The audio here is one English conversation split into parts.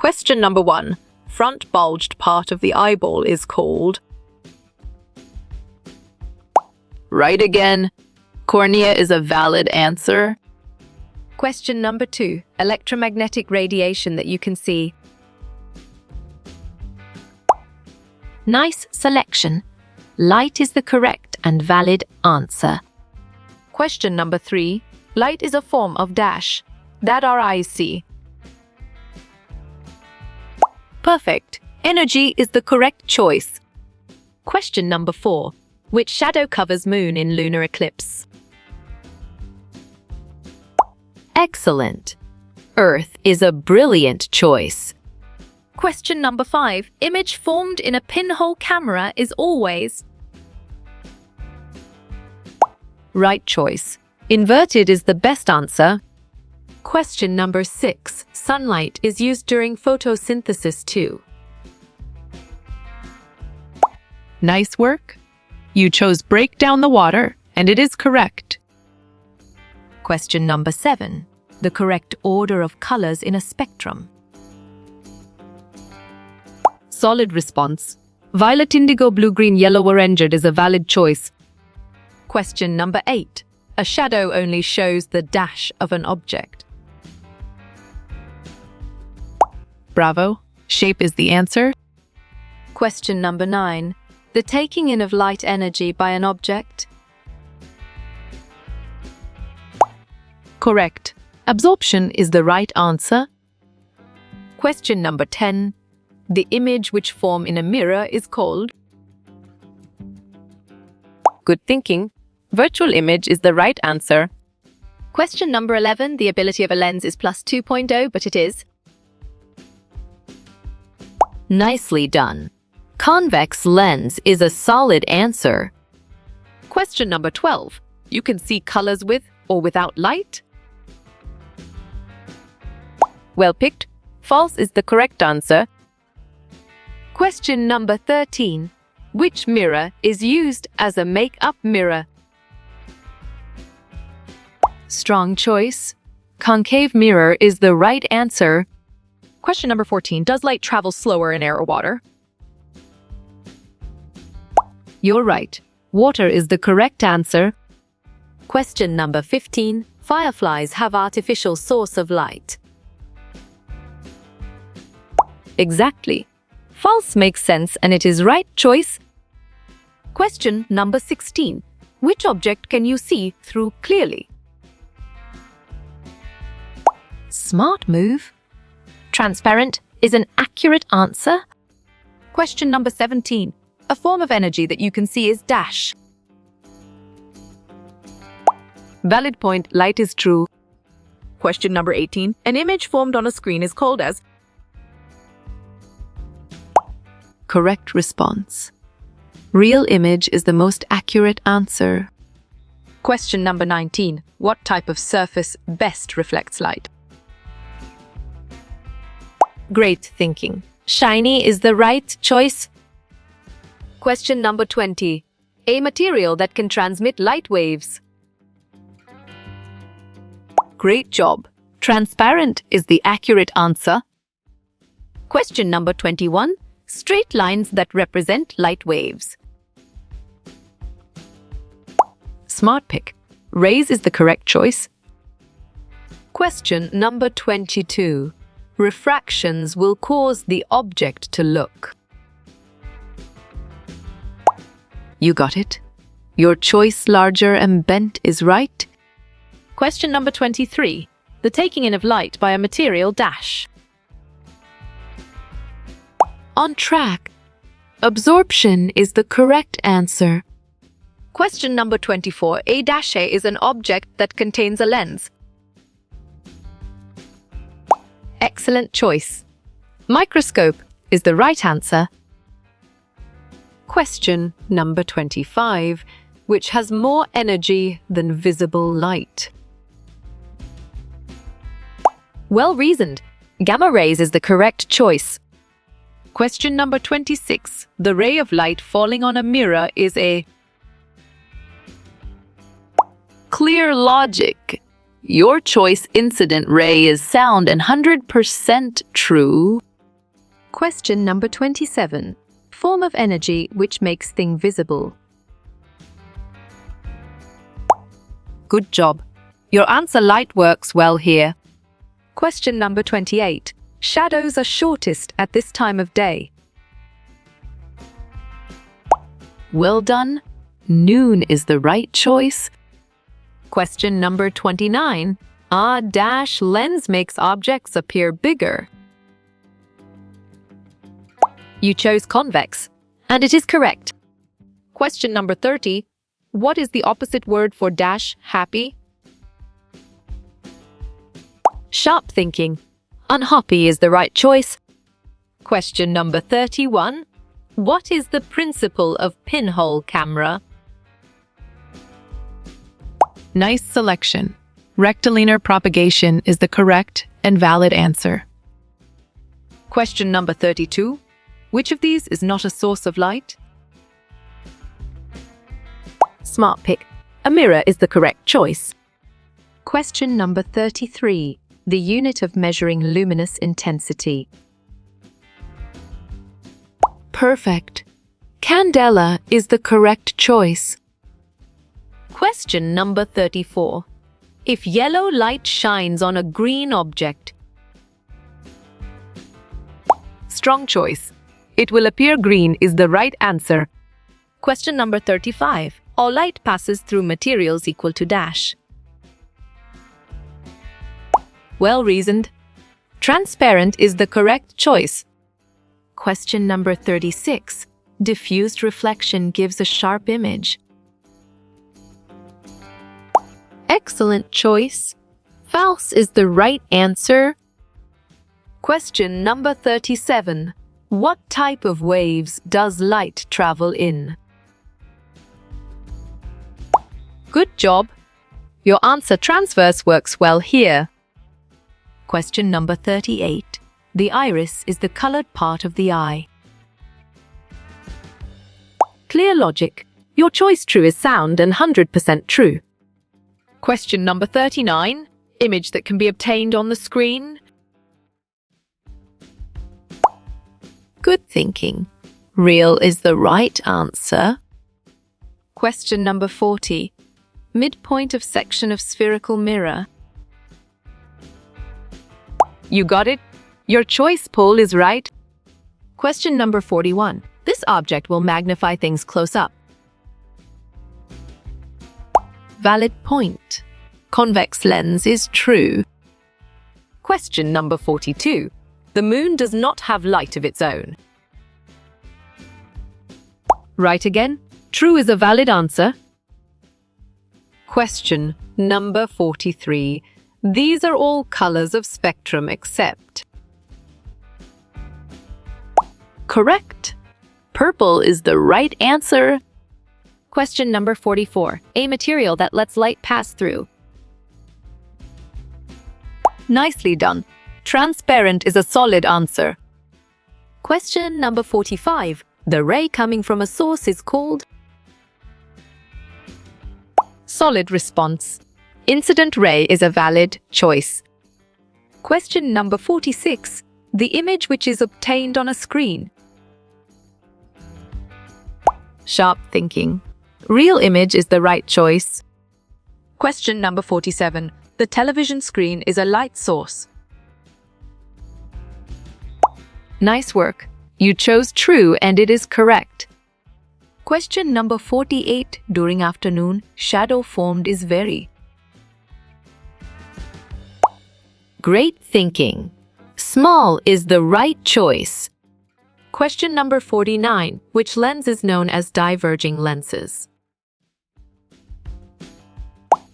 Question number 1. Front bulged part of the eyeball is called. Right again. Cornea is a valid answer. Question number 2. Electromagnetic radiation that you can see. Nice selection. Light is the correct and valid answer. Question number 3. Light is a form of dash that our eyes see. Perfect. Energy is the correct choice. Question number 4. Which shadow covers moon in lunar eclipse? Excellent. Earth is a brilliant choice. Question number 5. Image formed in a pinhole camera is always. Right choice. Inverted is the best answer. Question number 6. Sunlight is used during photosynthesis too. Nice work. You chose break down the water, and it is correct. Question number 7. The correct order of colors in a spectrum. Solid response. Violet, indigo, blue, green, yellow, orange is a valid choice. Question number 8. A shadow only shows the dash of an object. Bravo. Shape is the answer. Question number 9. The taking in of light energy by an object. Correct. Absorption is the right answer. Question number 10. The image which form in a mirror is called. Good thinking. Virtual image is the right answer. Question number 11. The ability of a lens is plus 2.0, but it is. Nicely done. Convex lens is a solid answer. Question number 12. You can see colors with or without light? Well picked. False is the correct answer. Question number 13. Which mirror is used as a make-up mirror? Strong choice. Concave mirror is the right answer. Question number 14. Does light travel slower in air or water? You're right. Water is the correct answer. Question number 15. Fireflies have artificial source of light. Exactly. False makes sense and it is right choice. Question number 16. Which object can you see through clearly? Smart move. Transparent is an accurate answer. Question number 17. A form of energy that you can see is dash. Valid point. Light is true. Question number 18. An image formed on a screen is called as. Correct response. Real image is the most accurate answer. Question number 19. What type of surface best reflects light? Great thinking. Shiny is the right choice. Question number 20. A material that can transmit light waves. Great job. Transparent is the accurate answer. Question number 21. Straight lines that represent light waves. Smart pick. Rays is the correct choice. Question number 22. Refractions will cause the object to look. You got it. Your choice larger and bent is right. Question number 23. The taking in of light by a material dash. On track. Absorption is the correct answer. Question number 24. A dash is an object that contains a lens. Excellent choice. Microscope is the right answer. Question number 25. Which has more energy than visible light? Well reasoned. Gamma rays is the correct choice. Question number 26. The ray of light falling on a mirror is a. Clear logic. Your choice incident ray is sound and 100% true. Question number 27. Form of energy which makes thing visible. Good job. Your answer light works well here. Question number 28. Shadows are shortest at this time of day. Well done. Noon is the right choice. Question number 29. A dash lens makes objects appear bigger. You chose convex, and it is correct. Question number 30. What is the opposite word for dash happy? Sharp thinking. Unhappy is the right choice. Question number 31. What is the principle of pinhole camera? Nice selection. Rectilinear propagation is the correct and valid answer. Question number 32. Which of these is not a source of light? Smart pick. A mirror is the correct choice. Question number 33. The unit of measuring luminous intensity. Perfect. Candela is the correct choice. Question number 34. If yellow light shines on a green object. Strong choice. It will appear green is the right answer. Question number 35. All light passes through materials equal to dash. Well reasoned. Transparent is the correct choice. Question number 36. Diffused reflection gives a sharp image. Excellent choice. False is the right answer. Question number 37. What type of waves does light travel in? Good job. Your answer transverse works well here. Question number 38. The iris is the colored part of the eye. Clear logic. Your choice true is sound and 100% true. Question number 39. Image that can be obtained on the screen. Good thinking. Real is the right answer. Question number 40. Midpoint of section of spherical mirror. You got it. Your choice poll is right. Question number 41. This object will magnify things close up. Valid point. Convex lens is true. Question number 42. The moon does not have light of its own. Right again. True is a valid answer. Question number 43. These are all colors of spectrum except. Correct. Purple is the right answer. Question number 44. A material that lets light pass through. Nicely done. Transparent is a solid answer. Question number 45. The ray coming from a source is called. Solid response. Incident ray is a valid choice. Question number 46. The image which is obtained on a screen. Sharp thinking. Real image is the right choice. Question number 47. The television screen is a light source. Nice work. You chose true and it is correct. Question number 48. During afternoon, shadow formed is very. Great thinking. Small is the right choice. Question number 49. Which lens is known as diverging lenses?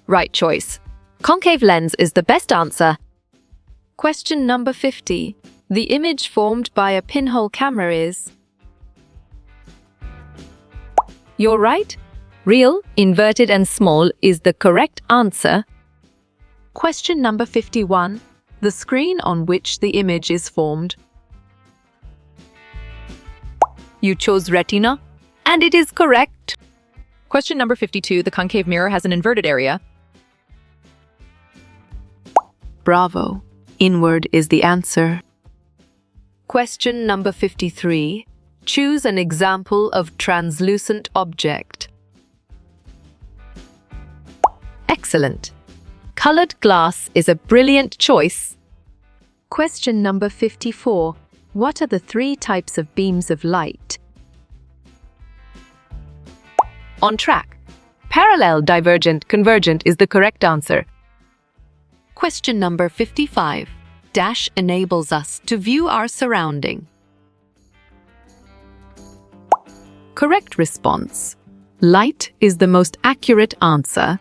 Right choice. Concave lens is the best answer. Question number 50. The image formed by a pinhole camera is. You're right. Real, inverted and small is the correct answer. Question number 51. The screen on which the image is formed. You chose retina, and it is correct. Question number 52. The concave mirror has an inverted area. Bravo. Inward is the answer. Question number 53. Choose an example of translucent object. Excellent. Colored glass is a brilliant choice. Question number 54. What are the three types of beams of light? On track. Parallel, divergent, convergent is the correct answer. Question number 55. Dash enables us to view our surrounding. Correct response. Light is the most accurate answer.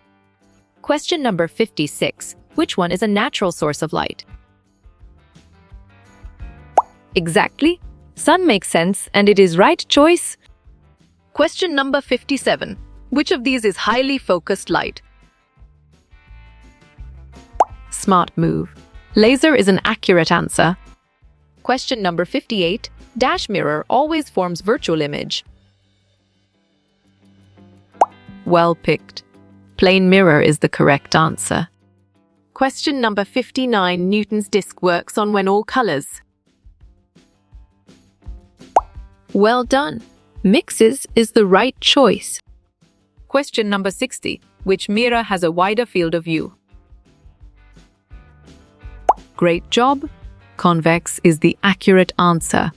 Question number 56. Which one is a natural source of light? Exactly. Sun makes sense and it is right choice. Question number 57. Which of these is highly focused light? Smart move. Laser is an accurate answer. Question number 58. Dash mirror always forms virtual image. Well picked. Plane mirror is the correct answer. Question number 59. Newton's disk works on when all colors. Well done. Mixes is the right choice. Question number 60. Which mirror has a wider field of view? Great job. Convex is the accurate answer.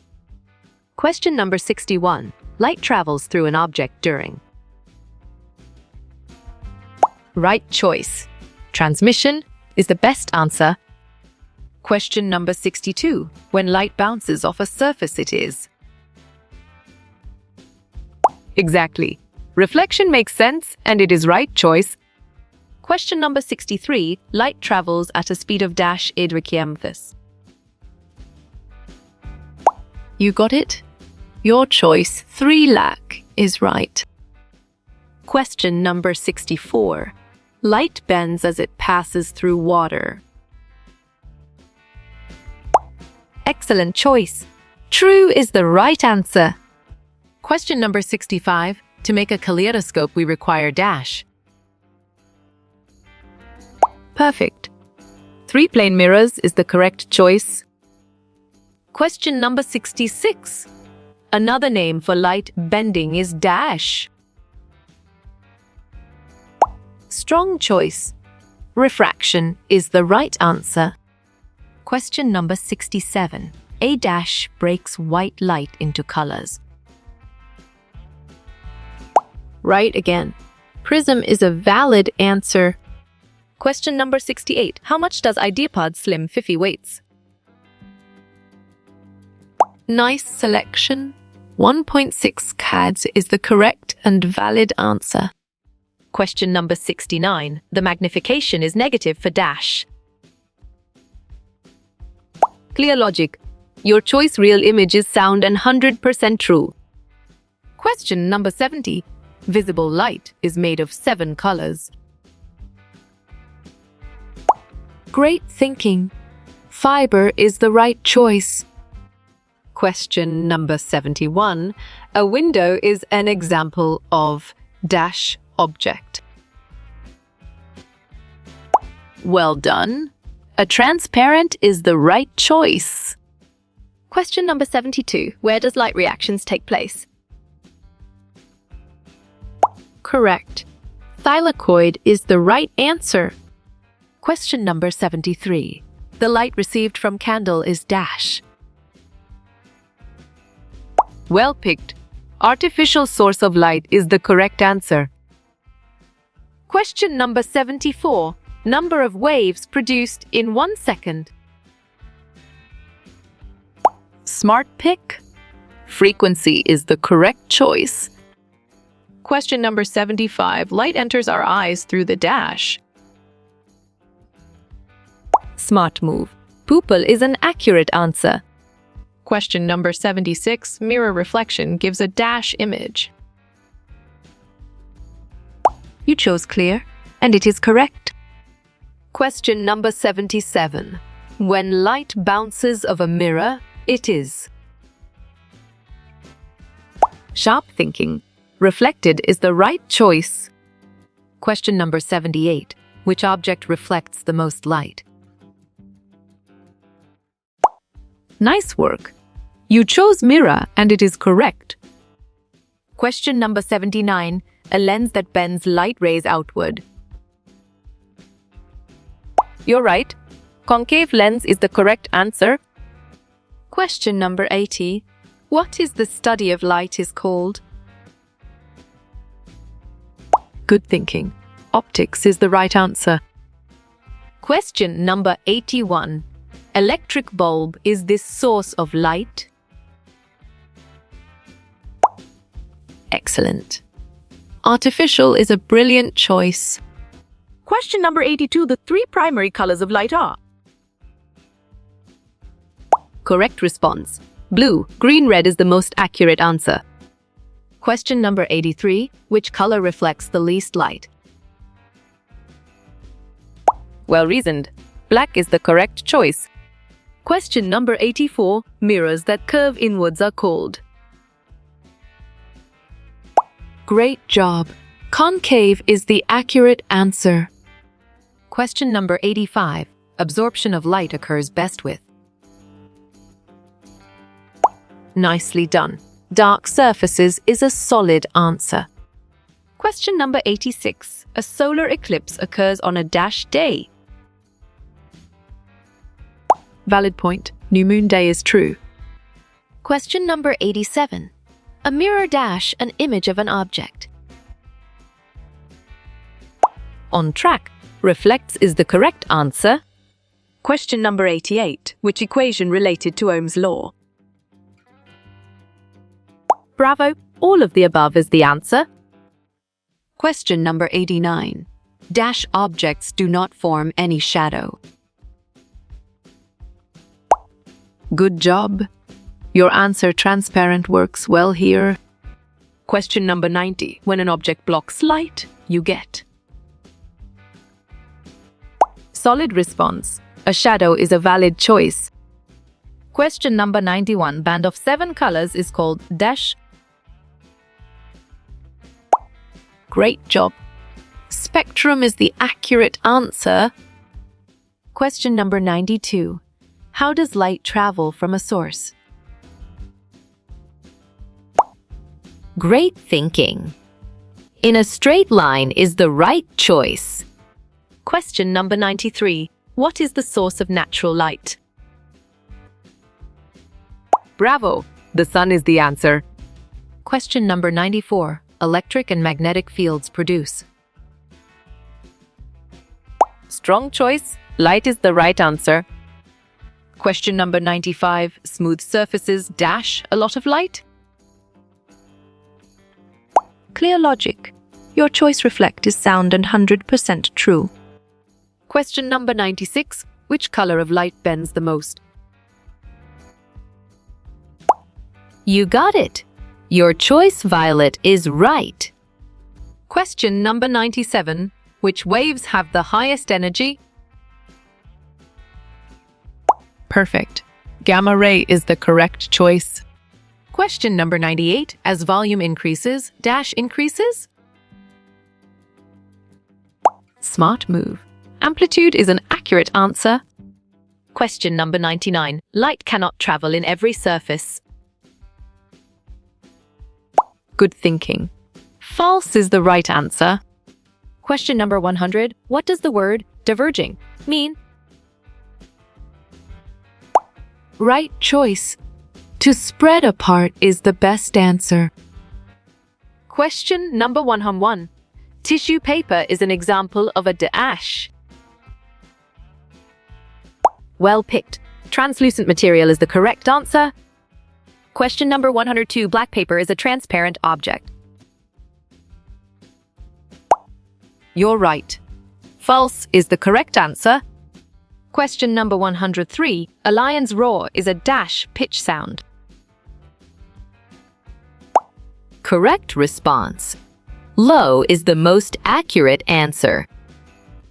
Question number 61. Light travels through an object during. Right choice. Transmission is the best answer. Question number 62. When light bounces off a surface, it is. Exactly. Reflection makes sense and it is right choice. Question number 63. Light travels at a speed of dash idrikiamthus. You got it? Your choice, 3 lakh, is right. Question number 64. Light bends as it passes through water. Excellent choice. True is the right answer. Question number 65. To make a kaleidoscope, we require dash. Perfect. 3 plane mirrors is the correct choice. Question number 66. Another name for light bending is dash. Strong choice. Refraction is the right answer. Question number 67. A dash breaks white light into colors. Right again. Prism is a valid answer. Question number 68. How much does IdeaPod Slim 50 weights? Nice selection. 1.6 CADs is the correct and valid answer. Question number 69. The magnification is negative for dash. Clear logic. Your choice real image is sound and 100% true. Question number 70. Visible light is made of 7 colors. Great thinking. Fiber is the right choice. Question number 71. A window is an example of dash object. Well done. A transparent is the right choice. Question number 72. Where does light reactions take place? Correct. Thylakoid is the right answer. Question number 73. The light received from candle is dash. Well picked. Artificial source of light is the correct answer. Question number 74. Number of waves produced in 1 second. Smart pick. Frequency is the correct choice. Question number 75. Light enters our eyes through the dash. Smart move. Pupil is an accurate answer. Question number 76. Mirror reflection gives a dash image. You chose clear, and it is correct. Question number 77. When light bounces off a mirror, it is. Sharp thinking. Reflected is the right choice. Question number 78. Which object reflects the most light? Nice work. You chose mirror and it is correct. Question number 79. A lens that bends light rays outward. You're right. Concave lens is the correct answer. Question number 80. What is the study of light is called? Good thinking. Optics is the right answer. Question number 81. Electric bulb is this source of light? Excellent. Artificial is a brilliant choice. Question number 82. The three primary colors of light are? Correct response. Blue, green, red is the most accurate answer. Question number 83. Which color reflects the least light? Well reasoned. Black is the correct choice. Question number 84. Mirrors that curve inwards are called? Great job. Concave is the accurate answer. Question number 85. Absorption of light occurs best with? Nicely done. Dark surfaces is a solid answer. Question number 86. A solar eclipse occurs on a dash day. Valid point. New moon day is true. Question number 87. A mirror dash an image of an object. On track. Reflects is the correct answer. Question number 88. Which equation related to Ohm's law? Bravo! All of the above is the answer. Question number 89. Dash objects do not form any shadow. Good job. Your answer transparent works well here. Question number 90. When an object blocks light, you get? Solid response. A shadow is a valid choice. Question number 91. Band of 7 colors is called dash. Great job. Spectrum is the accurate answer. Question number 92. How does light travel from a source? Great thinking. In a straight line is the right choice. Question number 93. What is the source of natural light? Bravo! The sun is the answer. Question number 94. Electric and magnetic fields produce? Strong choice. Light is the right answer. Question number 95. Smooth surfaces dash a lot of light? Clear logic. Your choice reflect is sound and 100% true. Question number 96. Which color of light bends the most? You got it. Your choice violet is right. Question number 97. Which waves have the highest energy? Perfect. Gamma ray is the correct choice. Question number 98. As volume increases, dash increases? Smart move. Amplitude is an accurate answer. Question number 99. Light cannot travel in every surface. Good thinking. False is the right answer. Question number 100. What does the word diverging mean? Right choice. To spread apart is the best answer. Question number 101. Tissue paper is an example of a dash. Well picked. Translucent material is the correct answer. Question number 102. Black paper is a transparent object. You're right. False is the correct answer. Question number 103. A lion's roar is a dash pitch sound. Correct response. Low is the most accurate answer.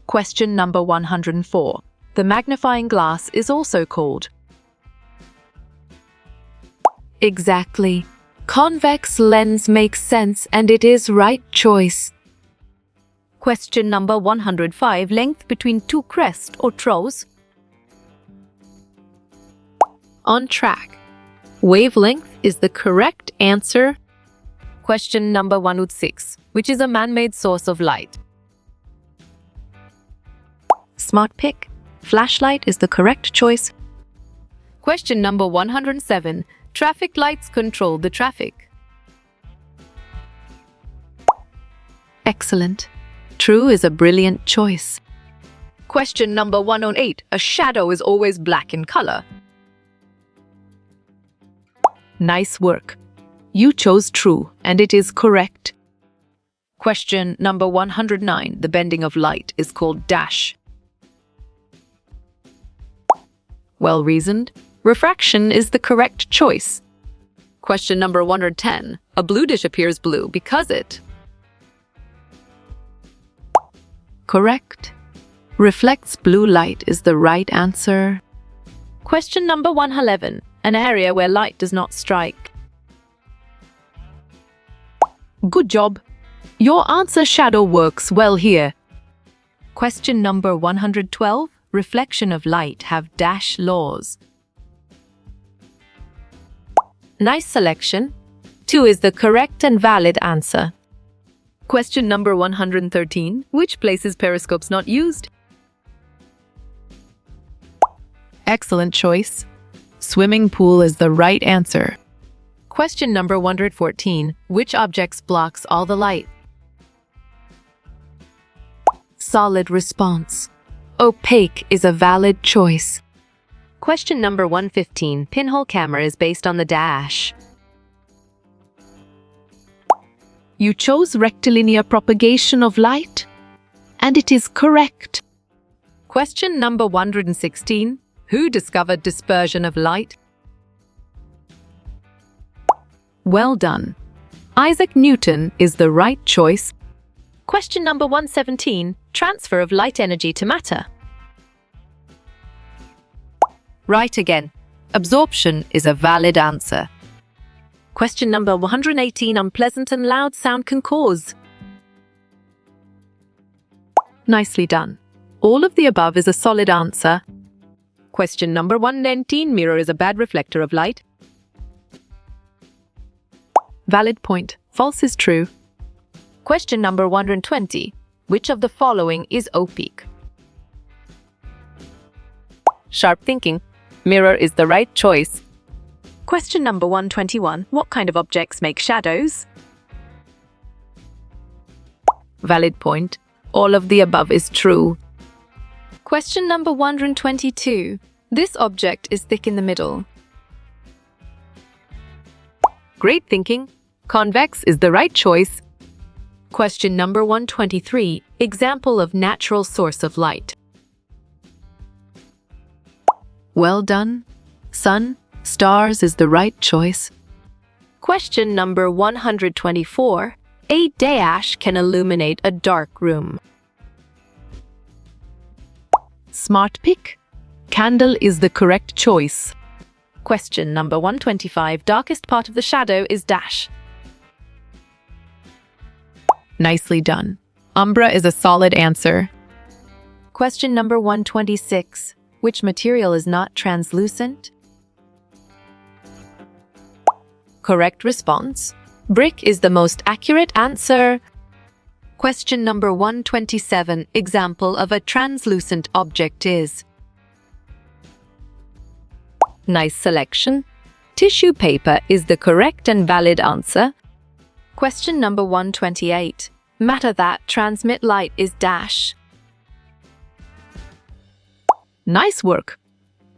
Question number 104. The magnifying glass is also called? Exactly. Convex lens makes sense and it is right choice. Question number 105. Length between two crests or troughs? On track. Wavelength is the correct answer. Question number 106. Which is a man-made source of light? Smart pick. Flashlight is the correct choice. Question number 107. Traffic lights control the traffic. Excellent. True is a brilliant choice. Question number 108. A shadow is always black in color. Nice work. You chose true, and it is correct. Question number 109. The bending of light is called dash. Well reasoned. Refraction is the correct choice. Question number 110. A blue dish appears blue because it. Correct. Reflects blue light is the right answer. Question number 111. An area where light does not strike. Good job. Your answer shadow works well here. Question number 112. Reflection of light have dash laws. Nice selection. 2 is the correct and valid answer. Question number 113. Which places periscopes not used? Excellent choice. Swimming pool is the right answer. Question number 114. Which objects blocks all the light? Solid response. Opaque is a valid choice. Question number 115. Pinhole camera is based on the dash. You chose rectilinear propagation of light, and it is correct. Question number 116. Who discovered dispersion of light? Well done. Isaac Newton is the right choice. Question number 117. Transfer of light energy to matter. Right again. Absorption is a valid answer. Question number 118. Unpleasant and loud sound can cause. Nicely done. All of the above is a solid answer. Question number 119. Mirror is a bad reflector of light. Valid point. False is true. Question number 120. Which of the following is opaque? Sharp thinking. Mirror is the right choice. Question number 121. What kind of objects make shadows? Valid point. All of the above is true. Question number 122. This object is thick in the middle. Great thinking. Convex is the right choice. Question number 123. Example of natural source of light. Well done. Sun, stars is the right choice. Question number 124. A dash can illuminate a dark room. Smart pick. Candle is the correct choice. Question number 125. Darkest part of the shadow is dash. Nicely done. Umbra is a solid answer. Question number 126. Which material is not translucent? Correct response. Brick is the most accurate answer. Question number 127. Example of a translucent object is. Nice selection. Tissue paper is the correct and valid answer. Question number 128. Matter that transmit light is dash. Nice work.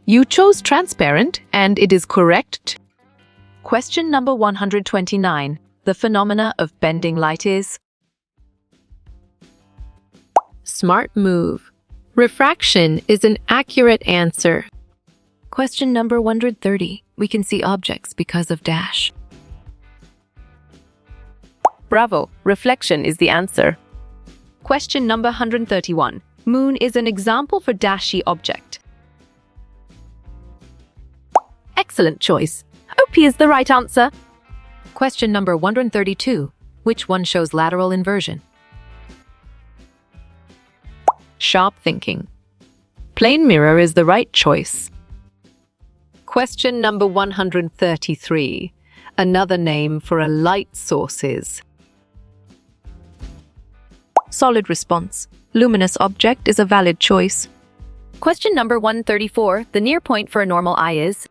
You chose transparent, and it is correct. Question number 129. The phenomena of bending light is. Smart move. Refraction is an accurate answer. Question number 130. We can see objects because of dash. Bravo. Reflection is the answer. Question number 131. Moon is an example for dashy object. Excellent choice. OP is the right answer. Question number 132. Which one shows lateral inversion? Sharp thinking. Plane mirror is the right choice. Question number 133. Another name for a light source is. Solid response. Luminous object is a valid choice. Question number 134. The near point for a normal eye is.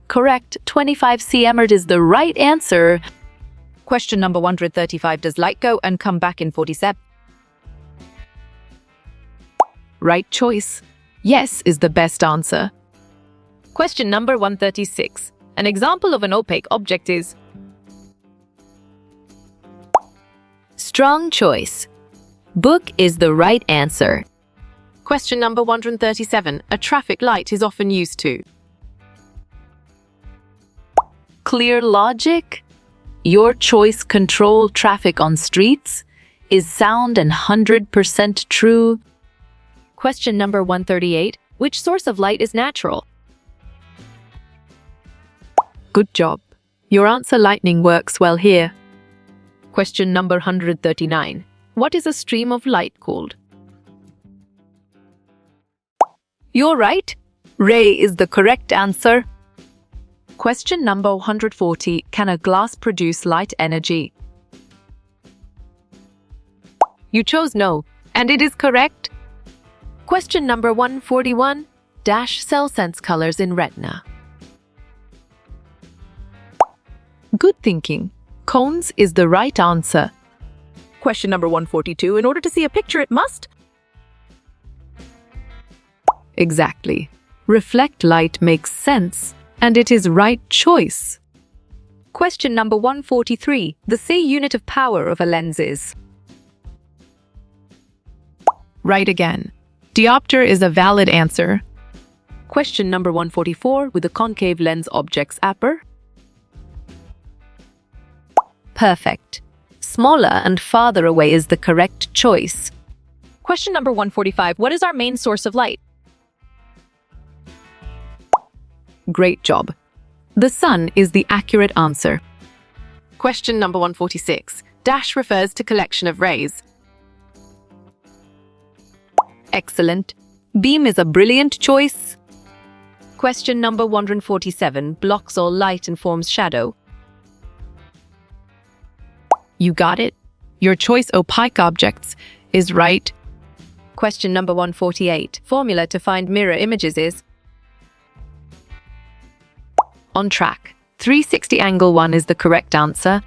Correct. 25 cm is the right answer. Question number 135. Does light go and come back in 47? Right choice. Yes is the best answer. Question number 136. An example of an opaque object is. Strong choice. Book is the right answer. Question number 137. A traffic light is often used to. Clear logic. Your choice control traffic on streets is sound and 100% true. Question number 138. Which source of light is natural? Good job. Your answer lightning works well here. Question number 139. What is a stream of light called? You're right. Ray is the correct answer. Question number 140. Can a glass produce light energy? You chose no, and it is correct. Question number 141. Cell sense colors in retina. Good thinking. Cones is the right answer. Question number 142. In order to see a picture, it must. Exactly. Reflect light makes sense, and it is right choice. Question number 143. The C unit of power of a lens is. Right again. Diopter is a valid answer. Question number 144. With a concave lens object's aperture. Perfect. Smaller and farther away is the correct choice. Question number 145. What is our main source of light? Great job. The sun is the accurate answer. Question number 146. Dash refers to collection of rays. Excellent. Beam is a brilliant choice. Question number 147. Blocks all light and forms shadow. You got it. Your choice opaque objects is right. Question number 148. Formula to find mirror images is. On track. 360 angle 1 is the correct answer.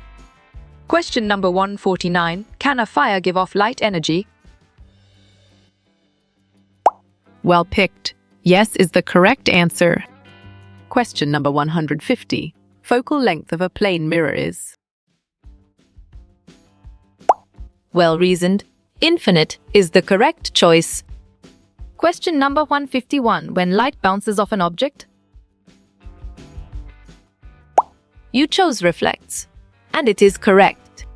Question number 149. Can a fire give off light energy? Well picked. Yes is the correct answer. Question number 150. Focal length of a plane mirror is. Well reasoned. Infinite is the correct choice. Question number 151. When light bounces off an object. You chose reflects, and it is correct.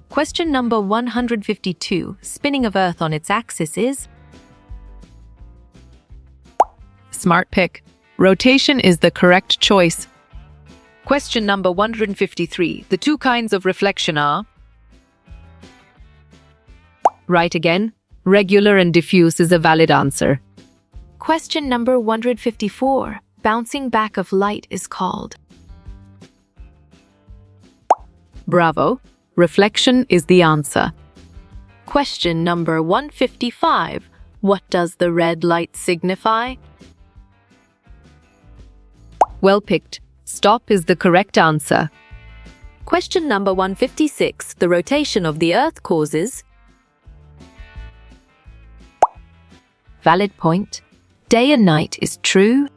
Question number 152. Spinning of Earth on its axis is. Smart pick. Rotation is the correct choice. Question number 153. The two kinds of reflection are. Right again. Regular and diffuse is a valid answer. Question number 154. Bouncing back of light is called. Bravo. Reflection is the answer. Question number 155. What does the red light signify? Well picked. Stop is the correct answer. Question number 156. The rotation of the Earth causes. Valid point. Day and night is true.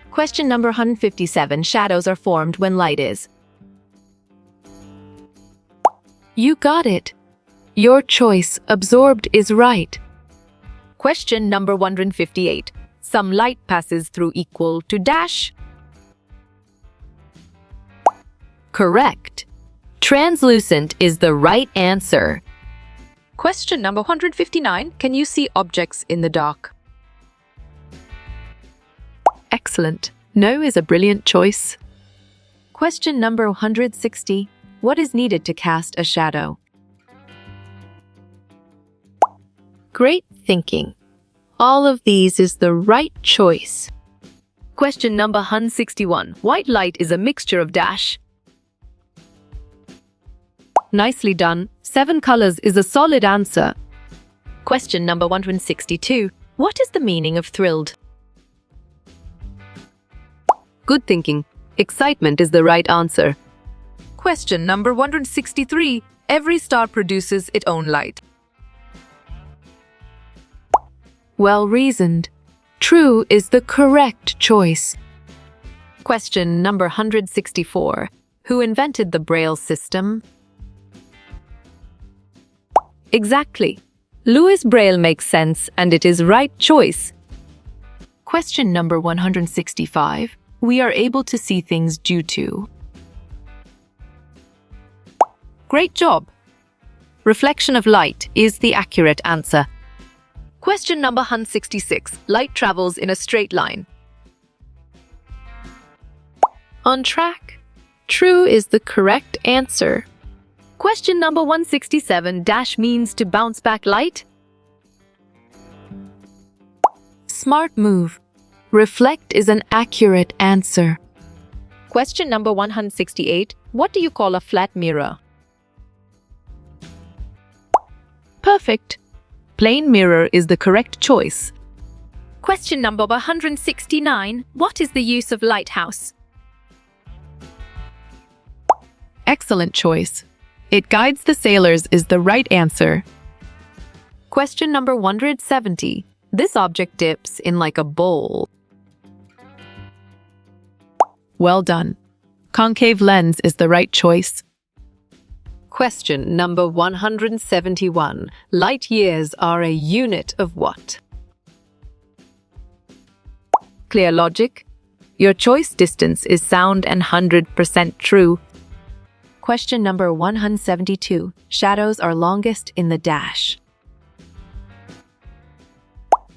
Question number 157. Shadows are formed when light is. You got it. Your choice absorbed is right. Question number 158. Some light passes through equal to dash. Correct. Translucent is the right answer. Question number 159. Can you see objects in the dark? Excellent. No is a brilliant choice. Question number 160. What is needed to cast a shadow? Great thinking. All of these is the right choice. Question number 161. White light is a mixture of dash. Nicely done. 7 colors is a solid answer. Question number 162. What is the meaning of thrilled? Good thinking. Excitement is the right answer. Question number 163. Every star produces its own light. Well reasoned. True is the correct choice. Question number 164. Who invented the Braille system? Exactly. Louis Braille makes sense and it is right choice. Question number 165. We are able to see things due to. Great job. Reflection of light is the accurate answer. Question number 166. Light travels in a straight line. On track. True is the correct answer. Question number 167. Dash means to bounce back light. Smart move. Reflect is an accurate answer. Question number 168. What do you call a flat mirror? Perfect. Plain mirror is the correct choice. Question number 169. What is the use of lighthouse? Excellent choice. It guides the sailors is the right answer. Question number 170. This object dips in like a bowl. Well done. Concave lens is the right choice. Question number 171. Light years are a unit of what? Clear logic. Your choice distance is sound and 100% true. Question number 172. Shadows are longest in the dash.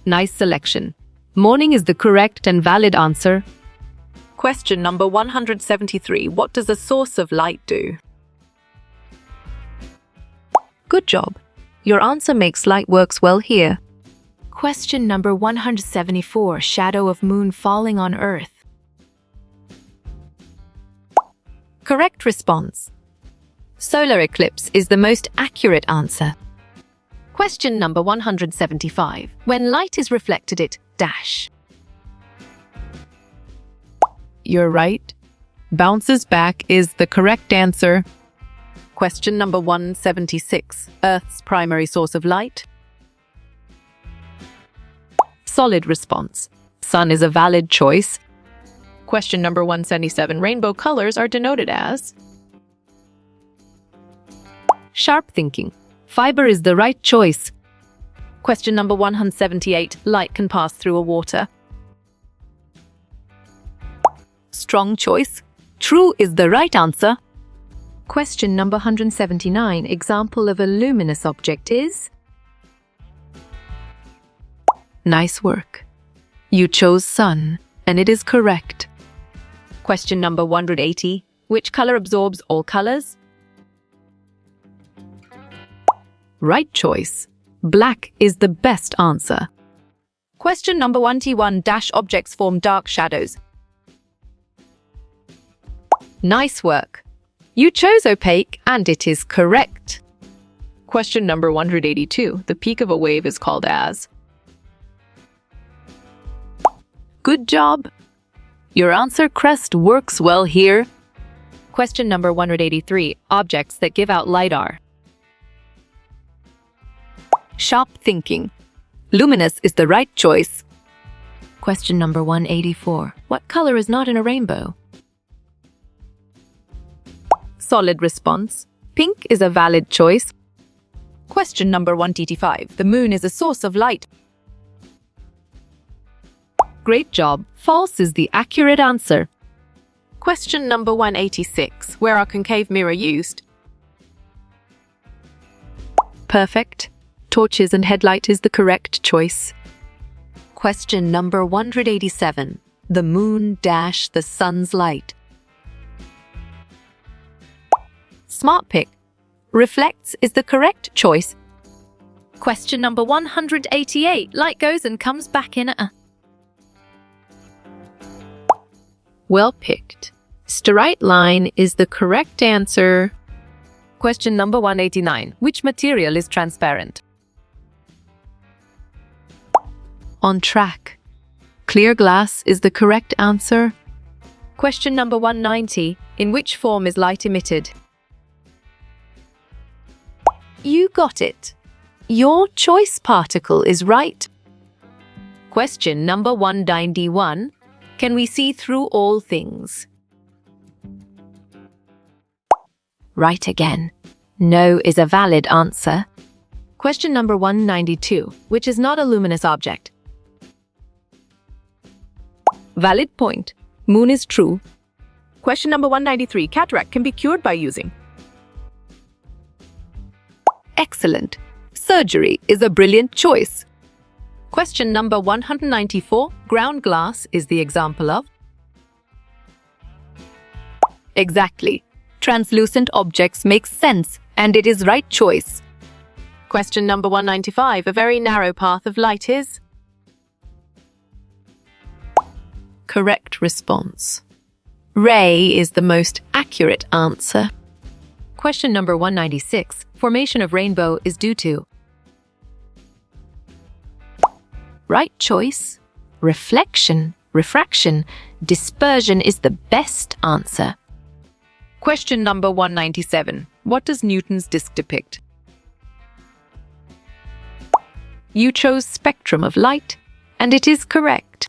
Nice selection. Morning is the correct and valid answer. Question number 173. What does a source of light do? Good job. Your answer makes light works well here. Question number 174. Shadow of moon falling on Earth. Correct response. Solar eclipse is the most accurate answer. Question number 175. When light is reflected it dash. You're right. Bounces back is the correct answer. Question number 176. Earth's primary source of light? Solid response. Sun is a valid choice. Question number 177. Rainbow colors are denoted as? Sharp thinking. Fiber is the right choice. Question number 178. Light can pass through a water. Strong choice. True is the right answer. Question number 179. Example of a luminous object is? Nice work. You chose sun, and it is correct. Question number 180. Which color absorbs all colors? Right choice. Black is the best answer. Question number 181. Dash objects form dark shadows. Nice work. You chose opaque, and it is correct. Question number 182. The peak of a wave is called as? Good job. Your answer crest works well here. Question number 183. Objects that give out light are? Sharp thinking. Luminous is the right choice. Question number 184. What color is not in a rainbow? Solid response. Pink is a valid choice. Question number 185. The moon is a source of light. Great job. False is the accurate answer. Question number 186. Where are concave mirror used? Perfect. Torches and headlight is the correct choice. Question number 187. The moon dash the sun's light. Smart pick. Reflects is the correct choice. Question number 188. Light goes and comes back in a... Well picked. Straight line is the correct answer. Question number 189. Which material is transparent? On track. Clear glass is the correct answer. Question number 190. In which form is light emitted? You got it. Your choice particle is right. Question number 191. Can we see through all things? Right again. No is a valid answer. Question number 192. Which is not a luminous object? Valid point. Moon is true. Question number 193. Cataract can be cured by using. Excellent. Surgery is a brilliant choice. Question number 194. Ground glass is the example of? Exactly. Translucent objects make sense, and it is right choice. Question number 195. A very narrow path of light is? Correct response. Ray is the most accurate answer. Question number 196. Formation of rainbow is due to? Right choice. Reflection, refraction, dispersion is the best answer. Question number 197. What does Newton's disk depict? You chose spectrum of light, and it is correct.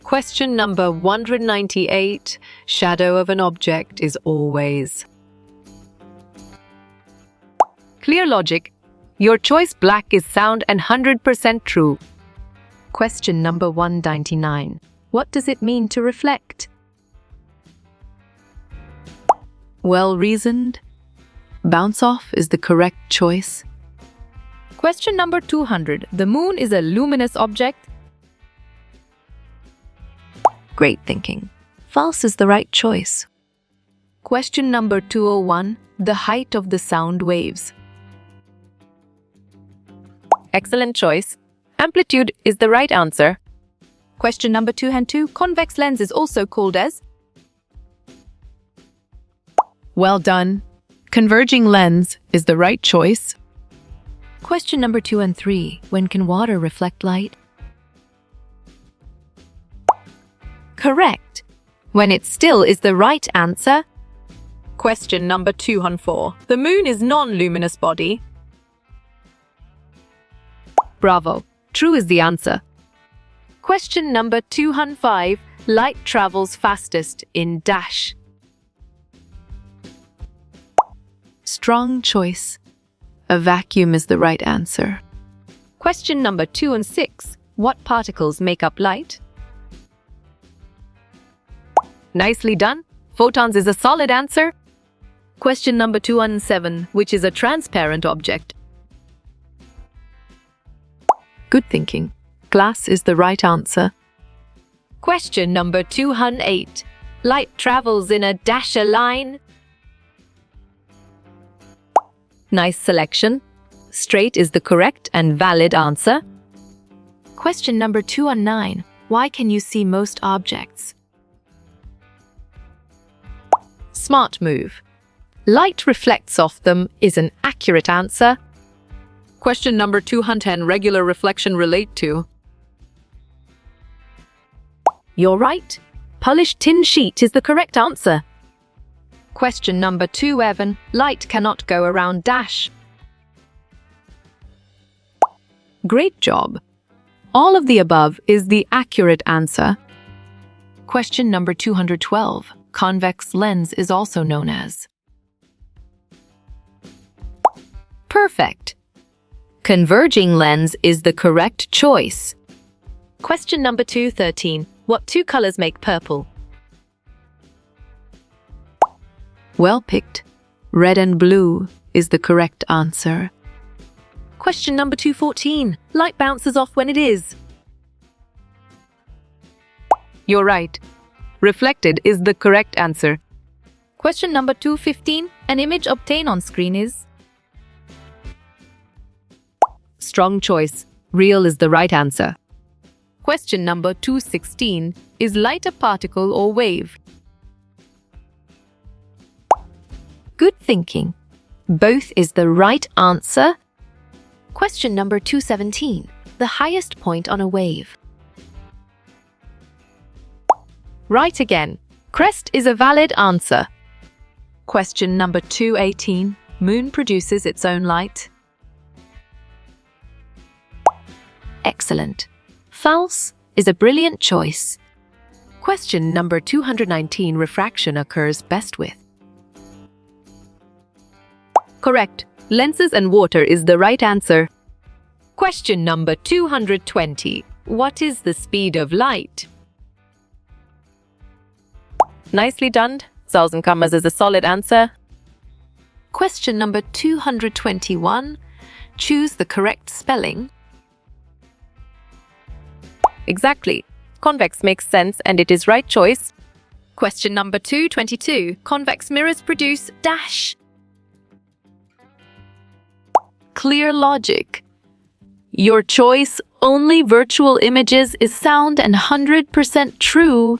Question number 198. Shadow of an object is always. Clear logic. Your choice black is sound and 100% true. Question number 199. What does it mean to reflect? Well reasoned. Bounce off is the correct choice. Question number 200. The moon is a luminous object? Great thinking. False is the right choice. Question number 201. The height of the sound waves. Excellent choice. Amplitude is the right answer. Question number 202. Convex lens is also called as? Well done. Converging lens is the right choice. Question number 203. When can water reflect light? Correct. When it still is the right answer. Question number 204. The moon is non-luminous body? Bravo. True is the answer. Question number 205. Light travels fastest in dash. Strong choice. A vacuum is the right answer. Question number 206. What particles make up light? Nicely done. Photons is a solid answer. Question number 217. Which is a transparent object? Good thinking. Glass is the right answer. Question number 208. Light travels in a dasher line. Nice selection. Straight is the correct and valid answer. Question number 219. Why can you see most objects? Smart move. Light reflects off them is an accurate answer. Question number 210. Regular reflection relate to? You're right. Polished tin sheet is the correct answer. Question number 211. Light cannot go around dash. Great job. All of the above is the accurate answer. Question number 212. Convex lens is also known as. Perfect. Converging lens is the correct choice. Question number 213. What two colors make purple? Well picked. Red and blue is the correct answer. Question number 214. Light bounces off when it is. You're right. Reflected is the correct answer. Question number 215. An image obtained on screen is? Strong choice. Real is the right answer. Question number 216. Is light a particle or wave? Good thinking. Both is the right answer. Question number 217. The highest point on a wave. Right again. Crest is a valid answer. Question number 218. Moon produces its own light. Excellent. False is a brilliant choice. Question number 219. Refraction occurs best with. Correct. Lenses and water is the right answer. Question number 220. What is the speed of light? Nicely done. 1,000 commas is a solid answer. Question number 221. Choose the correct spelling. Exactly. Convex makes sense and it is right choice. Question number 222. Convex mirrors produce dash. Clear logic. Your choice, only virtual images, is sound and 100% true.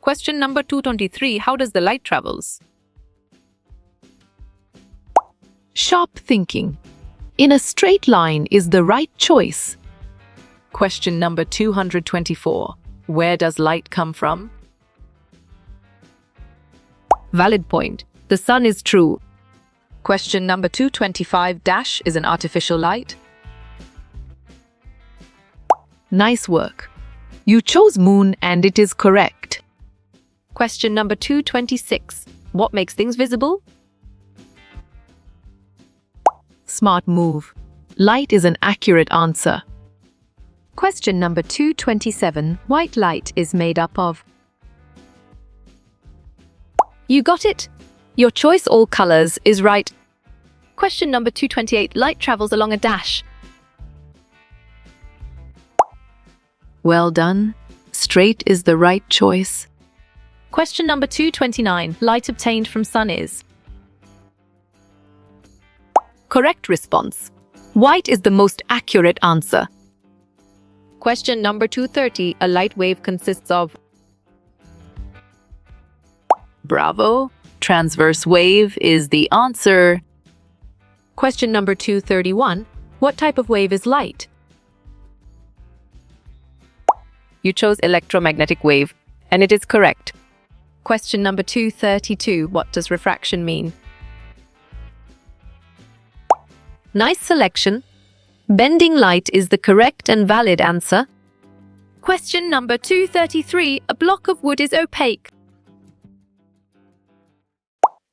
Question number 223. How does the light travels? Sharp thinking. In a straight line is the right choice. Question number 224. Where does light come from? Valid point. The sun is true. Question number 225. Dash is an artificial light. Nice work. You chose moon and it is correct. Question number 226. What makes things visible? Smart move. Light is an accurate answer. Question number 227. White light is made up of. You got it. Your choice, all colors, is right. Question number 228. Light travels along a dash. Well done. Straight is the right choice. Question number 229. Light obtained from sun is. Correct response. White is the most accurate answer. Question number 230. A light wave consists of. Bravo. Transverse wave is the answer. Question number 231. What type of wave is light? You chose electromagnetic wave, and it is correct. Question number 232. What does refraction mean? Nice selection. Bending light is the correct and valid answer. Question number 233. A block of wood is opaque.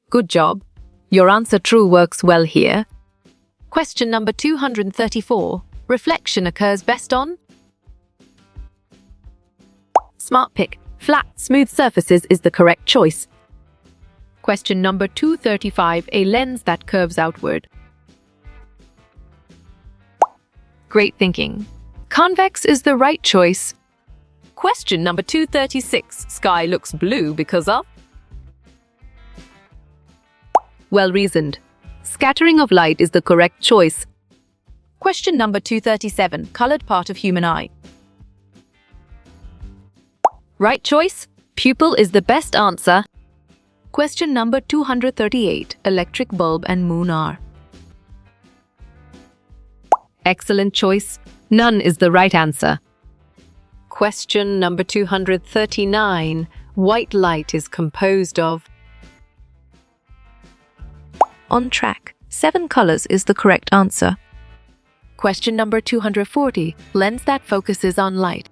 Good job. Your answer true works well here. Question number 234. Reflection occurs best on? Smart pick. Flat, smooth surfaces is the correct choice. Question number 235. A lens that curves outward. Great thinking. Convex is the right choice. Question number 236. Sky looks blue because of? Well reasoned. Scattering of light is the correct choice. Question number 237. Colored part of human eye. Right choice. Pupil is the best answer. Question number 238. Electric bulb and moon are. Excellent choice. None is the right answer. Question number 239. White light is composed of. On track. 7 colors is the correct answer. Question number 240. Lens that focuses on light.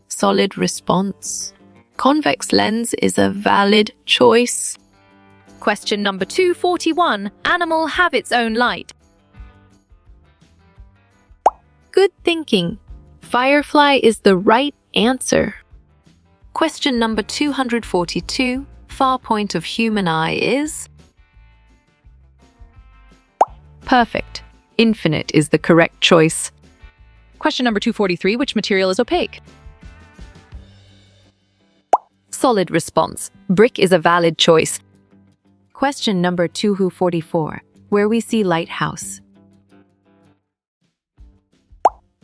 Solid response. Convex lens is a valid choice. Question number 241. Animal have its own light. Good thinking. Firefly is the right answer. Question number 242. Far point of human eye is. Perfect. Infinite is the correct choice. Question number 243. Which material is opaque? Solid response. Brick is a valid choice. Question number 244. where we see lighthouse.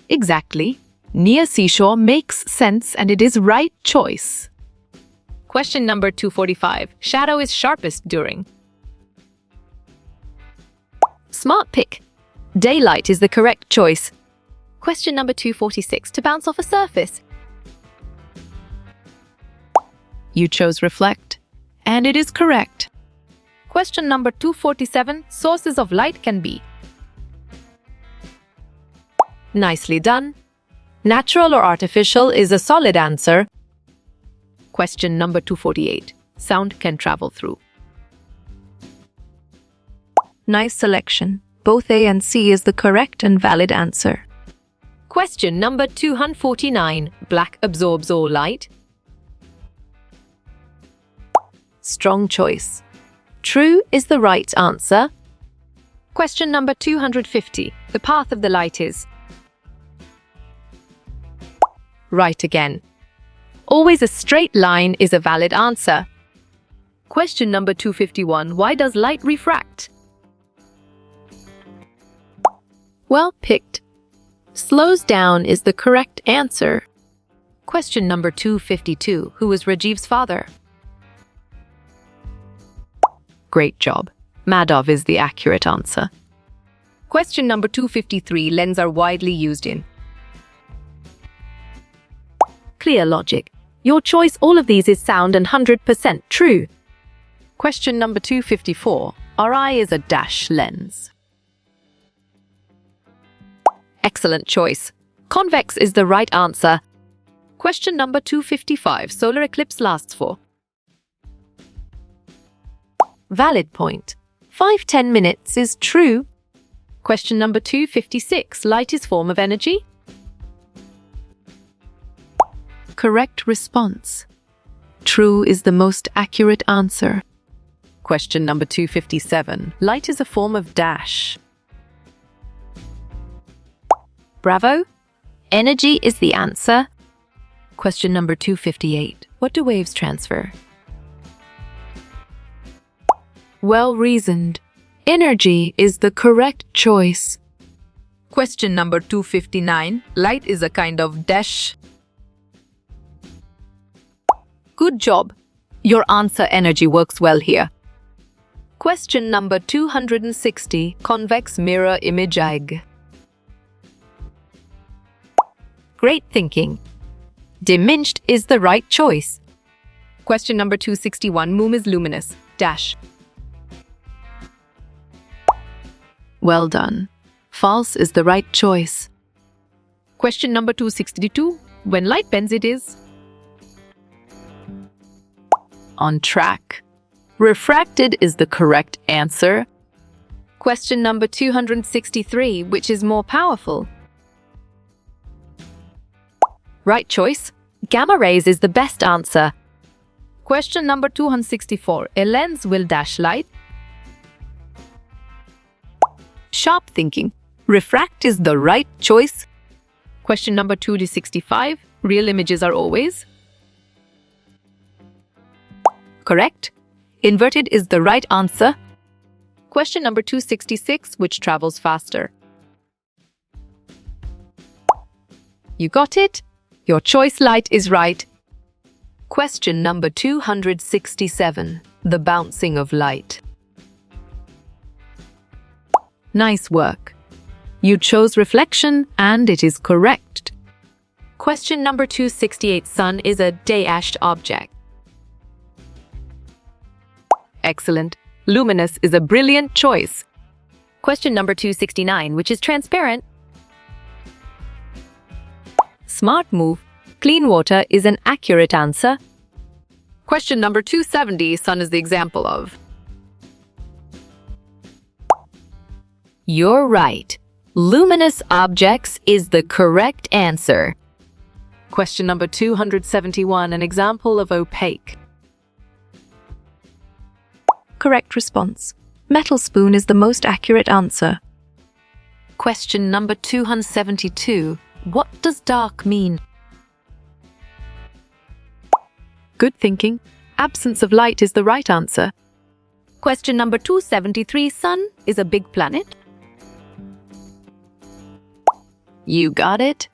Exactly. Near seashore makes sense and it is right choice. Question number 245. Shadow is sharpest during. Smart pick. Daylight is the correct choice. Question number 246. To bounce off a surface. You chose reflect, and it is correct. Question number 247. Sources of light can be. Nicely done. Natural or artificial is a solid answer. Question number 248. Sound can travel through. Nice selection. Both A and C is the correct and valid answer. Question number 249. Black absorbs all light. Strong choice. True is the right answer. Question number 250. The path of the light is. Right again. Always a straight line is a valid answer. Question number 251. Why does light refract? Well picked. Slows down is the correct answer. Question number 252. Who was Rajiv's father? Great job. Madhav is the accurate answer. Question number 253. Lens are widely used in. Clear logic. Your choice, all of these is sound and 100% true. Question number 254. Our eye is a dash lens. Excellent choice. Convex is the right answer. Question number 255. Solar eclipse lasts for. Valid point. 5-10 minutes is true. Question number 256. Light is form of energy? Correct response. True is the most accurate answer. Question number 257. Light is a form of dash. Bravo. Energy is the answer. Question number 258. What do waves transfer? Well reasoned. Energy is the correct choice. Question number 259. Light is a kind of dash. Good job. Your answer energy works well here. Question number 260. Convex mirror image egg. Great thinking. Diminished is the right choice. Question number 261. Moon is luminous. Dash. Well done. False is the right choice. Question number 262. When light bends, it is. On track. Refracted is the correct answer. Question number 263. Which is more powerful? Right choice. Gamma rays is the best answer. Question number 264. A lens will dash light. Sharp thinking. Refract is the right choice. Question number 265. Real images are always. Correct. Inverted is the right answer. Question number 266. Which travels faster? You got it? Your choice light is right. Question number 267. The bouncing of light. Nice work. You chose reflection and it is correct. Question number 268. Sun is a dashed object. Excellent. Luminous is a brilliant choice. Question number 269. Which is transparent? Smart move. Clean water is an accurate answer. Question number 270. Sun is the example of. You're right. Luminous objects is the correct answer. Question number 271. An example of opaque. Correct response. Metal spoon is the most accurate answer. Question number 272. What does dark mean? Good thinking. Absence of light is the right answer. Question number 273. Sun is a big planet. You got it.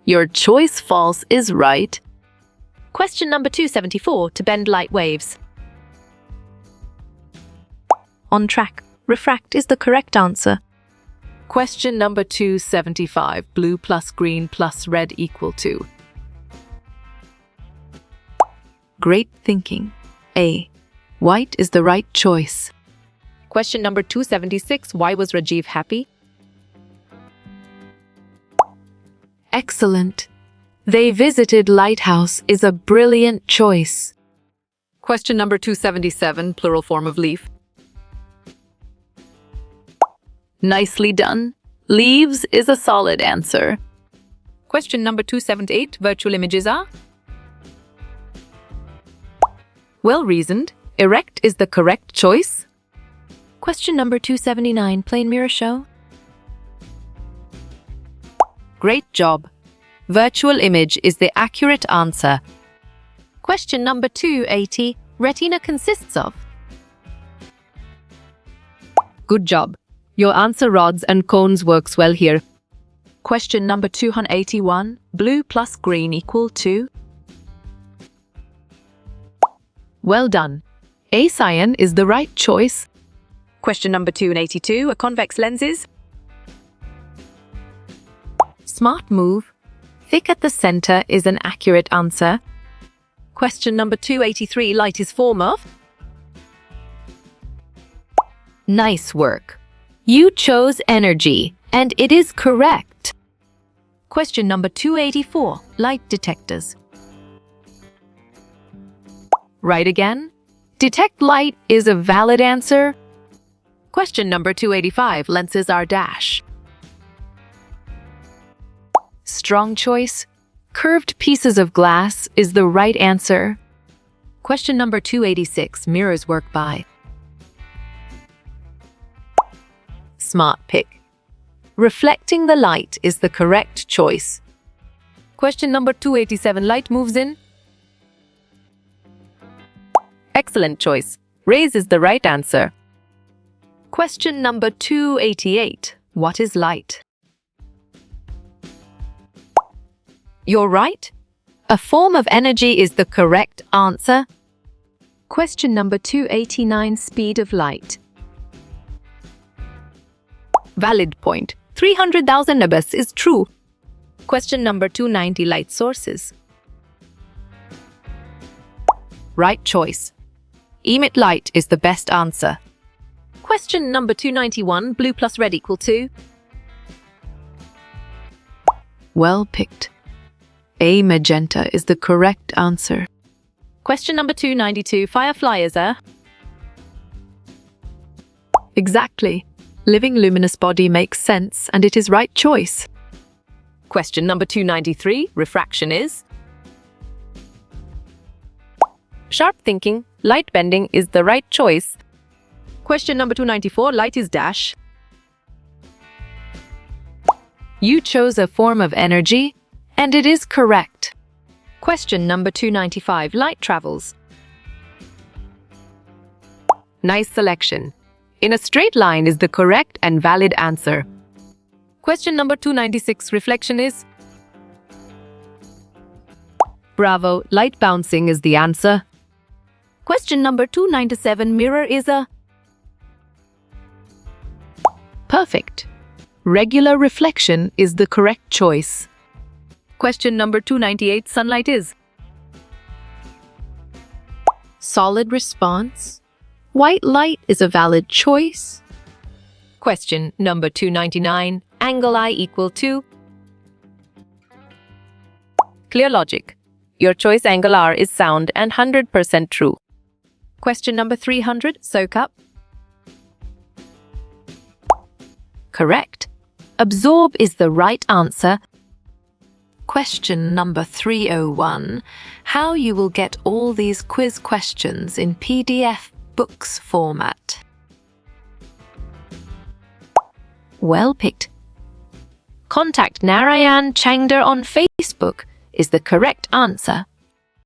Your choice false is right. Question number 274. To bend light waves. On track. Refract is the correct answer. Question number 275. Blue plus green plus red equal to. Great thinking. A. White is the right choice. Question number 276. Why was Rajiv happy? Excellent. They visited lighthouse is a brilliant choice. Question number 277. Plural form of leaf. Nicely done. Leaves is a solid answer. Question number 278. Virtual images are. Well reasoned. Erect is the correct choice. Question number 279. Plane mirror show. Great job. Virtual image is the accurate answer. Question number 280. Retina consists of. Good job. Your answer rods and cones works well here. Question number 281. Blue plus green equal to. Well done. A cyan is the right choice. Question number 282. A convex lens is. Smart move. Thick at the center is an accurate answer. Question number 283. Light is form of. Nice work. You chose energy, and it is correct. Question number 284. Light detectors. Right again. Detect light is a valid answer. Question number 285. Lenses are dash. Strong choice. Curved pieces of glass is the right answer. Question number 286. Mirrors work by. Smart pick. Reflecting the light is the correct choice. Question number 287. Light moves in. Excellent choice. Rays is the right answer. Question number 288. What is light? You're right. A form of energy is the correct answer. Question number 289. Speed of light. Valid point. 300,000 nabas is true. Question number 290. Light sources. Right choice. Emit light is the best answer. Question number 291. Blue plus red equal to. Well picked. A magenta is the correct answer. Question number 292. Firefly is a. Exactly. Living luminous body makes sense and it is right choice. Question number 293. Refraction is. Sharp thinking. Light bending is the right choice. Question number 294. Light is dash. You chose a form of energy, and it is correct. Question number 295. Light travels. Nice selection. In a straight line is the correct and valid answer. Question number 296. Reflection is. Bravo. Light bouncing is the answer. Question number 297. Mirror is a. Perfect. Regular reflection is the correct choice. Question number 298. Sunlight is. Solid response. White light is a valid choice. Question number 299. Angle I equal to. Clear logic. Your choice angle R is sound and 100% true. Question number 300. Soak up. Correct. Absorb is the right answer. Question number 301. How you will get all these quiz questions in PDF books format. Well picked. Contact Narayan Changder on Facebook is the correct answer.